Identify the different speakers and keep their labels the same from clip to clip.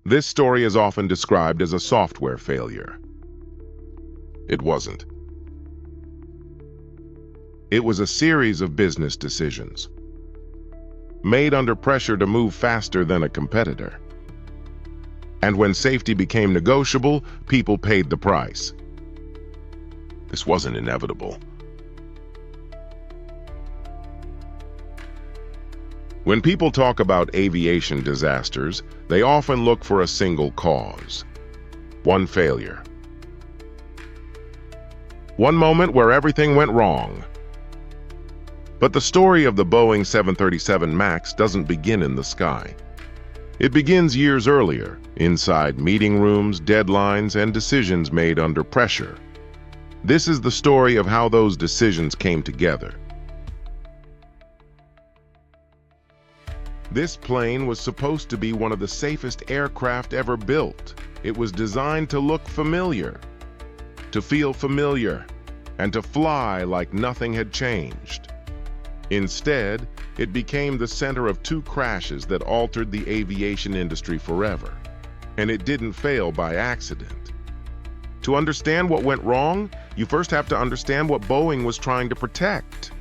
Speaker 1: This story is often described as a software failure. It wasn't. It was a series of business decisions, made under pressure to move faster than a competitor. And when safety became negotiable, people paid the price. This wasn't inevitable. When people talk about aviation disasters, they often look for a single cause. One failure. One moment where everything went wrong. But the story of the Boeing 737 MAX doesn't begin in the sky. It begins years earlier, inside meeting rooms, deadlines, and decisions made under pressure. This is the story of how those decisions came together. This plane was supposed to be one of the safest aircraft ever built. It was designed to look familiar, to feel familiar, and to fly like nothing had changed. Instead, it became the center of two crashes that altered the aviation industry forever. And it didn't fail by accident. To understand what went wrong, you first have to understand what Boeing was trying to protect.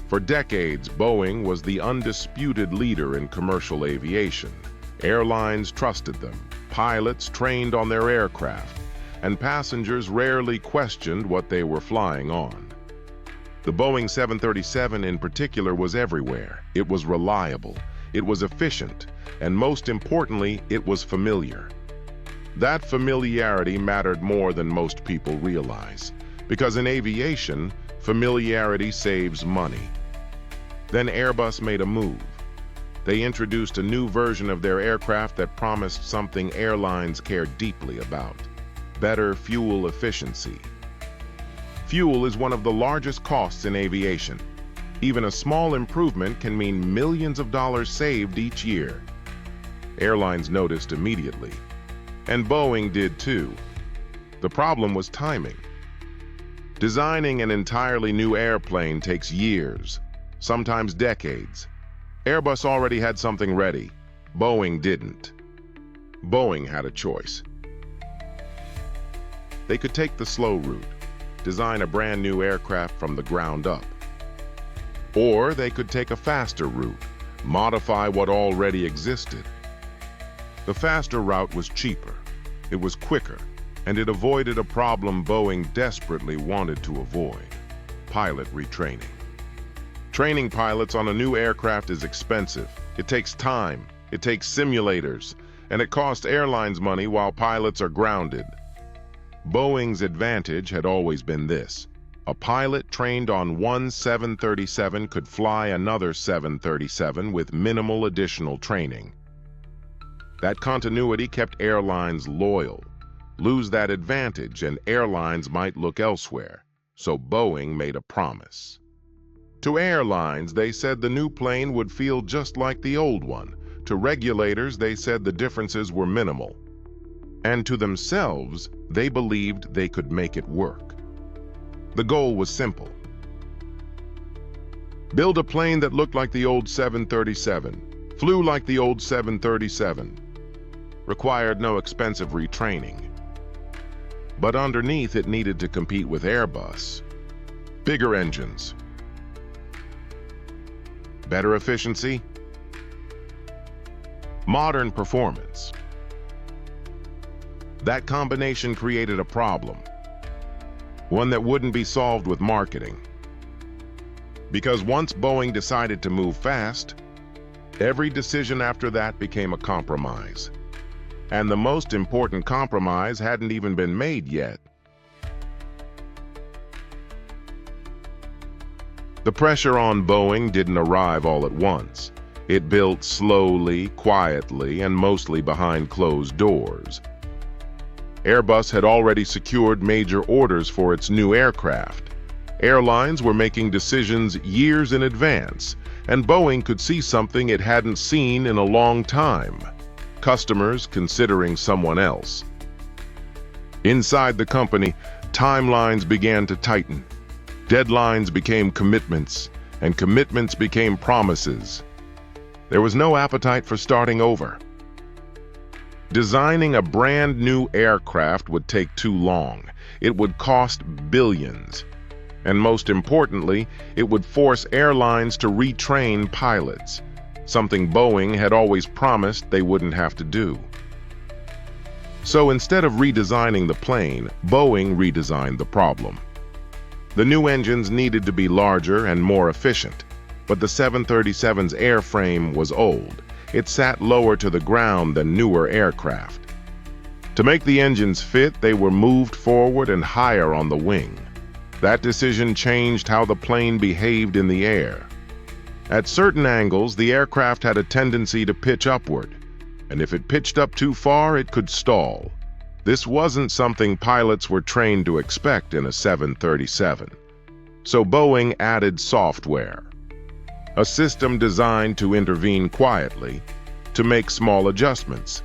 Speaker 1: For decades, Boeing was the undisputed leader in commercial aviation. Airlines trusted them, pilots trained on their aircraft, and passengers rarely questioned what they were flying on. The Boeing 737 in particular was everywhere. It was reliable, it was efficient, and most importantly, it was familiar. That familiarity mattered more than most people realize, because in aviation, familiarity saves money. Then Airbus made a move. They introduced a new version of their aircraft that promised something airlines care deeply about: better fuel efficiency. Fuel is one of the largest costs in aviation. Even a small improvement can mean millions of dollars saved each year. Airlines noticed immediately, and Boeing did too. The problem was timing. Designing an entirely new airplane takes years, sometimes decades. Airbus already had something ready. Boeing didn't. Boeing had a choice. They could take the slow route, design a brand new aircraft from the ground up. Or they could take a faster route, modify what already existed. The faster route was cheaper, it was quicker, and it avoided a problem Boeing desperately wanted to avoid: pilot retraining. Training pilots on a new aircraft is expensive. It takes time, it takes simulators, and it costs airlines money while pilots are grounded. Boeing's advantage had always been this: a pilot trained on one 737 could fly another 737 with minimal additional training. That continuity kept airlines loyal. Lose that advantage and airlines might look elsewhere, so Boeing made a promise. To airlines, they said the new plane would feel just like the old one. To regulators, they said the differences were minimal. And to themselves, they believed they could make it work. The goal was simple: build a plane that looked like the old 737, flew like the old 737, required no expensive retraining. But underneath, it needed to compete with Airbus. Bigger engines, better efficiency, modern performance. That combination created a problem, one that wouldn't be solved with marketing. Because once Boeing decided to move fast, every decision after that became a compromise. And the most important compromise hadn't even been made yet. The pressure on Boeing didn't arrive all at once. It built slowly, quietly, and mostly behind closed doors. Airbus had already secured major orders for its new aircraft. Airlines were making decisions years in advance, and Boeing could see something it hadn't seen in a long time: customers considering someone else. Inside the company, timelines began to tighten. Deadlines became commitments, and commitments became promises. There was no appetite for starting over. Designing a brand new aircraft would take too long. It would cost billions. And most importantly, it would force airlines to retrain pilots, something Boeing had always promised they wouldn't have to do. So instead of redesigning the plane, Boeing redesigned the problem. The new engines needed to be larger and more efficient, but the 737's airframe was old. It sat lower to the ground than newer aircraft. To make the engines fit, they were moved forward and higher on the wing. That decision changed how the plane behaved in the air. At certain angles, the aircraft had a tendency to pitch upward, and if it pitched up too far, it could stall. This wasn't something pilots were trained to expect in a 737. So Boeing added software, a system designed to intervene quietly, to make small adjustments,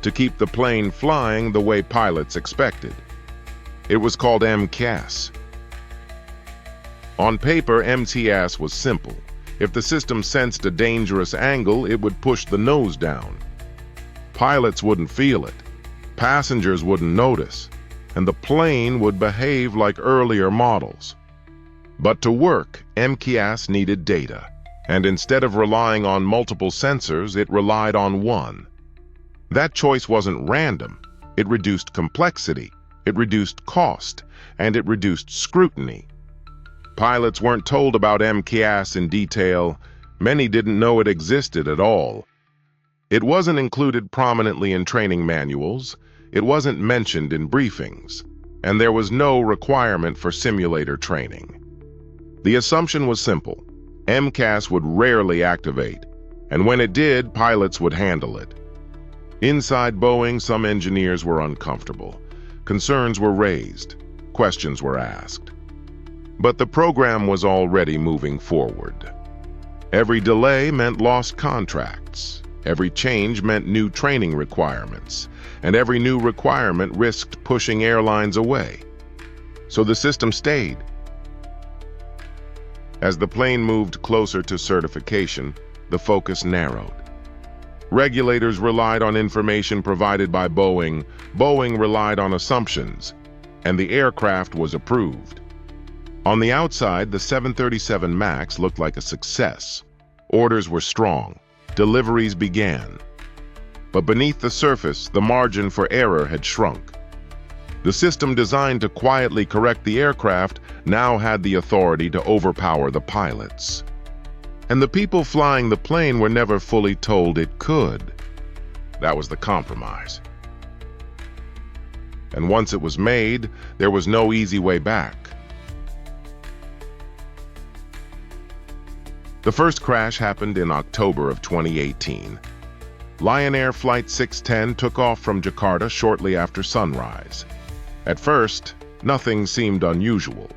Speaker 1: to keep the plane flying the way pilots expected. It was called MCAS. On paper, MCAS was simple. If the system sensed a dangerous angle, it would push the nose down. Pilots wouldn't feel it, passengers wouldn't notice, and the plane would behave like earlier models. But to work, MCAS needed data, and instead of relying on multiple sensors, it relied on one. That choice wasn't random. It reduced complexity, it reduced cost, and it reduced scrutiny. Pilots weren't told about MCAS in detail. Many didn't know it existed at all. It wasn't included prominently in training manuals, it wasn't mentioned in briefings, and there was no requirement for simulator training. The assumption was simple. MCAS would rarely activate, and when it did, pilots would handle it. Inside Boeing, some engineers were uncomfortable. Concerns were raised, questions were asked. But the program was already moving forward. Every delay meant lost contracts. Every change meant new training requirements, and every new requirement risked pushing airlines away. So the system stayed. As the plane moved closer to certification, the focus narrowed. Regulators relied on information provided by Boeing, Boeing relied on assumptions, and the aircraft was approved. On the outside, the 737 MAX looked like a success. Orders were strong. Deliveries began. But beneath the surface, the margin for error had shrunk. The system designed to quietly correct the aircraft now had the authority to overpower the pilots. And the people flying the plane were never fully told it could. That was the compromise. And once it was made, there was no easy way back. The first crash happened in October of 2018. Lion Air Flight 610 took off from Jakarta shortly after sunrise. At first, nothing seemed unusual.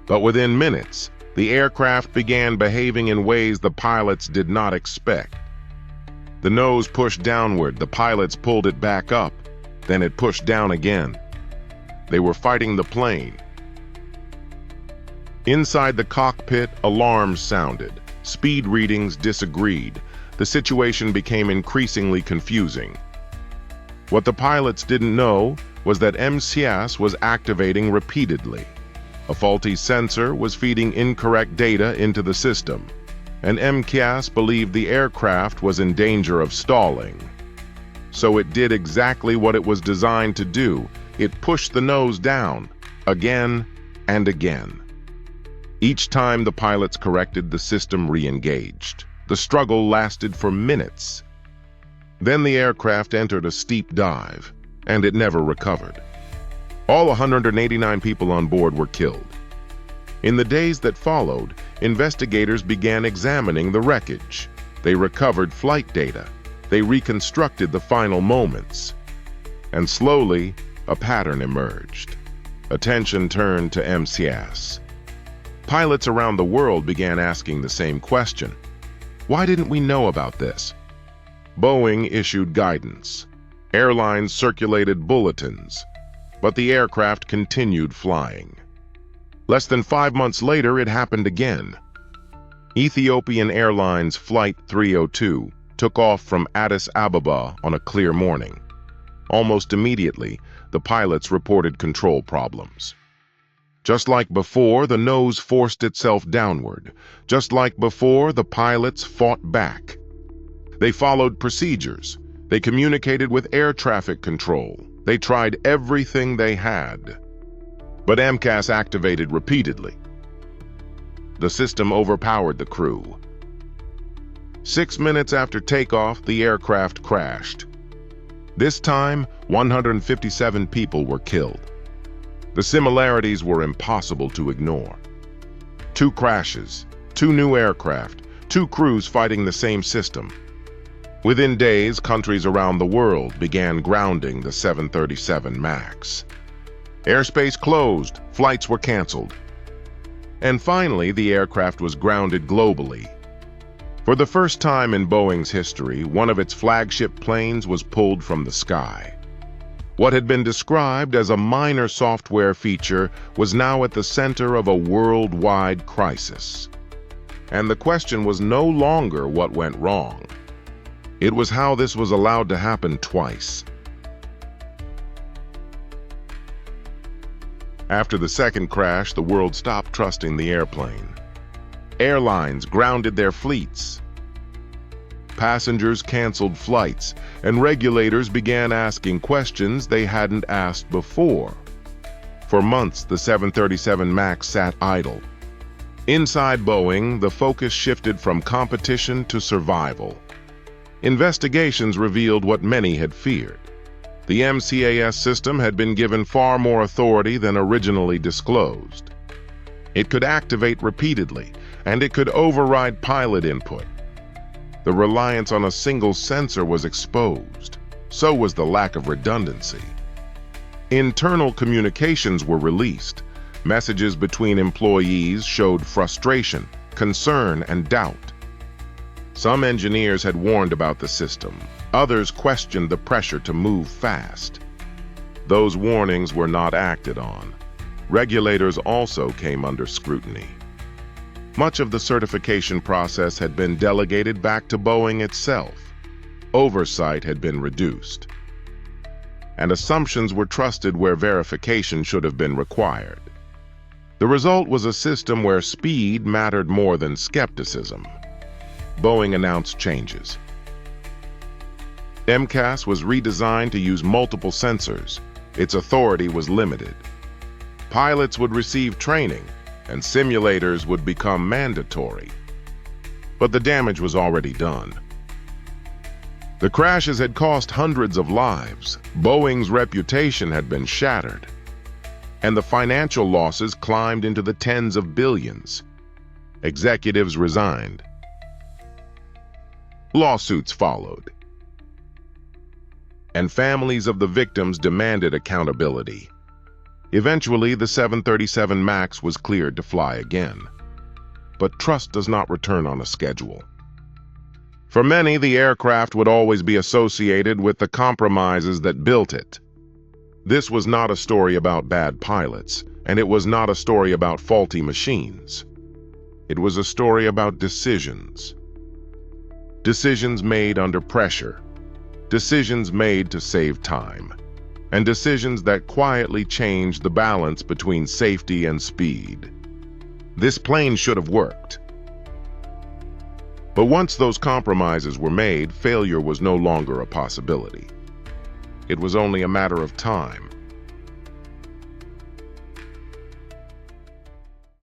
Speaker 1: But within minutes, the aircraft began behaving in ways the pilots did not expect. The nose pushed downward, the pilots pulled it back up, then it pushed down again. They were fighting the plane. Inside the cockpit, alarms sounded. Speed readings disagreed. The situation became increasingly confusing. What the pilots didn't know was that MCAS was activating repeatedly. A faulty sensor was feeding incorrect data into the system, and MCAS believed the aircraft was in danger of stalling. So it did exactly what it was designed to do. It pushed the nose down, again and again. Each time the pilots corrected, the system re-engaged. The struggle lasted for minutes. Then the aircraft entered a steep dive, and it never recovered. All 189 people on board were killed. In the days that followed, investigators began examining the wreckage. They recovered flight data. They reconstructed the final moments. And slowly, a pattern emerged. Attention turned to MCAS. Pilots around the world began asking the same question. Why didn't we know about this? Boeing issued guidance. Airlines circulated bulletins. But the aircraft continued flying. Less than 5 months later, it happened again. Ethiopian Airlines Flight 302 took off from Addis Ababa on a clear morning. Almost immediately, the pilots reported control problems. Just like before, the nose forced itself downward. Just like before, the pilots fought back. They followed procedures. They communicated with air traffic control. They tried everything they had. But MCAS activated repeatedly. The system overpowered the crew. 6 minutes after takeoff, the aircraft crashed. This time, 157 people were killed. The similarities were impossible to ignore. 2 crashes, 2 new aircraft, 2 crews fighting the same system. Within days, countries around the world began grounding the 737 MAX. Airspace closed, flights were canceled. And finally, the aircraft was grounded globally. For the first time in Boeing's history, one of its flagship planes was pulled from the sky. What had been described as a minor software feature was now at the center of a worldwide crisis. And the question was no longer what went wrong. It was how this was allowed to happen twice. After the second crash, the world stopped trusting the airplane. Airlines grounded their fleets. Passengers canceled flights, and regulators began asking questions they hadn't asked before. For months, the 737 MAX sat idle. Inside Boeing, the focus shifted from competition to survival. Investigations revealed what many had feared. The MCAS system had been given far more authority than originally disclosed. It could activate repeatedly, and it could override pilot input. The reliance on a single sensor was exposed. So was the lack of redundancy. Internal communications were released. Messages between employees showed frustration, concern, and doubt. Some engineers had warned about the system. Others questioned the pressure to move fast. Those warnings were not acted on. Regulators also came under scrutiny. Much of the certification process had been delegated back to Boeing itself. Oversight had been reduced. And assumptions were trusted where verification should have been required. The result was a system where speed mattered more than skepticism. Boeing announced changes. MCAS was redesigned to use multiple sensors. Its authority was limited. Pilots would receive training, and simulators would become mandatory. But the damage was already done. The crashes had cost hundreds of lives. Boeing's reputation had been shattered. And the financial losses climbed into the tens of billions. Executives resigned. Lawsuits followed. And families of the victims demanded accountability. Eventually, the 737 MAX was cleared to fly again. But trust does not return on a schedule. For many, the aircraft would always be associated with the compromises that built it. This was not a story about bad pilots, and it was not a story about faulty machines. It was a story about decisions. Decisions made under pressure. Decisions made to save time. And decisions that quietly changed the balance between safety and speed. This plane should have worked. But once those compromises were made, failure was no longer a possibility. It was only a matter of time.